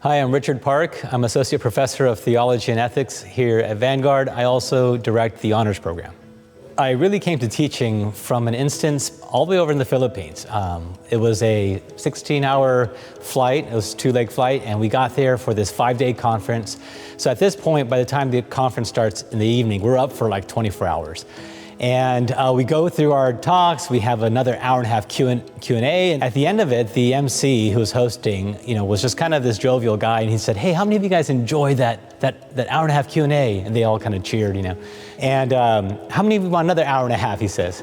Hi, I'm Richard Park. I'm Associate Professor of Theology and Ethics here at Vanguard. I also direct the honors program. I really came to teaching from an instance all the way over in the Philippines. It was a 16-hour flight. It was a two-leg flight, and we got there for this 5-day conference. So at this point, by the time the conference starts in the evening, we're up for like 24 hours. And we go through our talks. We have another hour-and-a-half Q&A. And at the end of it, the MC who was hosting, was just kind of this jovial guy. And he said, "Hey, how many of you guys enjoyed that hour-and-a-half Q&A?" And they all kind of cheered, And how many of you want another hour and a half, he says.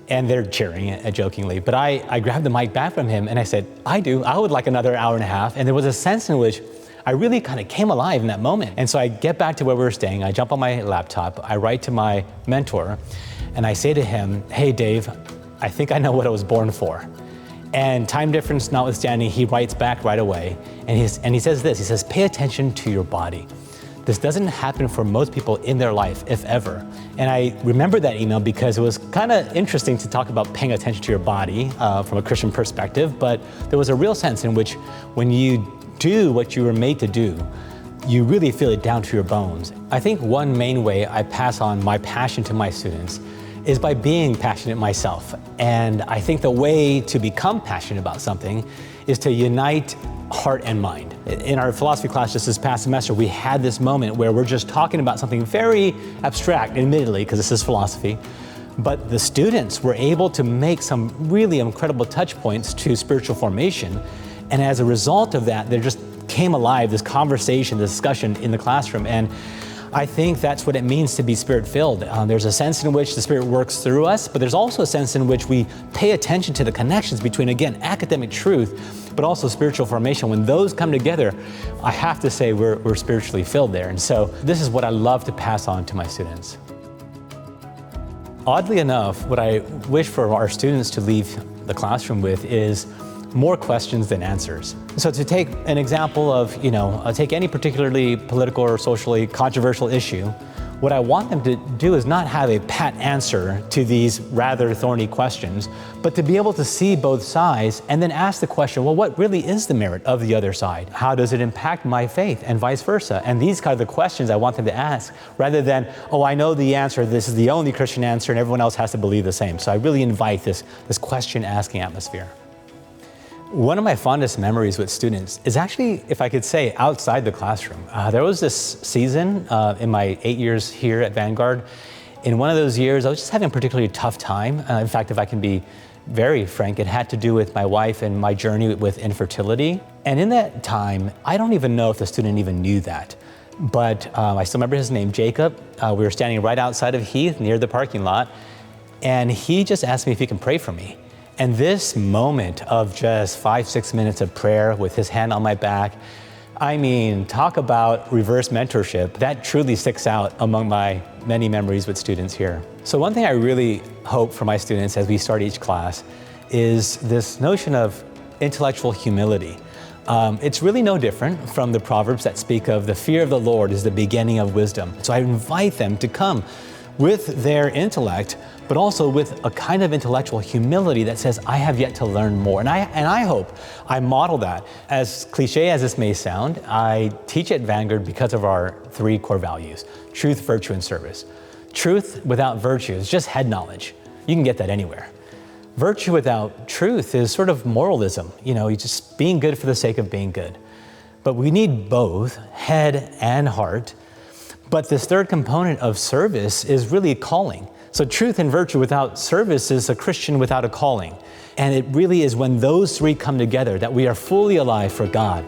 And they're cheering jokingly. But I grabbed the mic back from him and I said, I do. I would like another hour and a half. And there was a sense in which I really kind of came alive in that moment. And so I get back to where we were staying. I jump on my laptop. I write to my mentor. And I say to him, "Hey, Dave, I think I know what I was born for." And time difference notwithstanding, he writes back right away. And he says this, he says, "Pay attention to your body. This doesn't happen for most people in their life, if ever." And I remember that email because it was kind of interesting to talk about paying attention to your body from a Christian perspective, but there was a real sense in which when you do what you were made to do, you really feel it down to your bones. I think one main way I pass on my passion to my students is by being passionate myself. And I think the way to become passionate about something is to unite heart and mind. In our philosophy class just this past semester, we had this moment where we're just talking about something very abstract, admittedly, because this is philosophy, but the students were able to make some really incredible touch points to spiritual formation. And as a result of that, there just came alive this conversation, this discussion in the classroom. And I think that's what it means to be Spirit-filled. There's a sense in which the Spirit works through us, but there's also a sense in which we pay attention to the connections between, again, academic truth, but also spiritual formation. When those come together, I have to say we're spiritually filled there. And so this is what I love to pass on to my students. Oddly enough, what I wish for our students to leave the classroom with is more questions than answers. So to take an example of, take any particularly political or socially controversial issue, what I want them to do is not have a pat answer to these rather thorny questions, but to be able to see both sides and then ask the question, well, what really is the merit of the other side? How does it impact my faith, and vice versa? And these kind of the questions I want them to ask, rather than, oh, I know the answer, this is the only Christian answer, and everyone else has to believe the same. So I really invite this question-asking atmosphere. One of my fondest memories with students is actually, if I could say, outside the classroom. There was this season in my 8 years here at Vanguard. In one of those years, I was just having a particularly tough time. In fact, if I can be very frank, it had to do with my wife and my journey with infertility. And in that time, I don't even know if the student even knew that. But I still remember his name, Jacob. We were standing right outside of Heath near the parking lot. And he just asked me if he can pray for me. And this moment of just 5-6 minutes of prayer with his hand on my back, I mean, talk about reverse mentorship. That truly sticks out among my many memories with students here. So one thing I really hope for my students as we start each class is this notion of intellectual humility. It's really no different from the Proverbs that speak of the fear of the Lord is the beginning of wisdom. So I invite them to come with their intellect, but also with a kind of intellectual humility that says, I have yet to learn more. And I hope I model that. As cliche as this may sound, I teach at Vanguard because of our 3 core values: truth, virtue, and service. Truth without virtue is just head knowledge. You can get that anywhere. Virtue without truth is sort of moralism, you're just being good for the sake of being good. But we need both head and heart. But this third component of service is really a calling. So truth and virtue without service is a Christian without a calling. And it really is when those 3 come together that we are fully alive for God.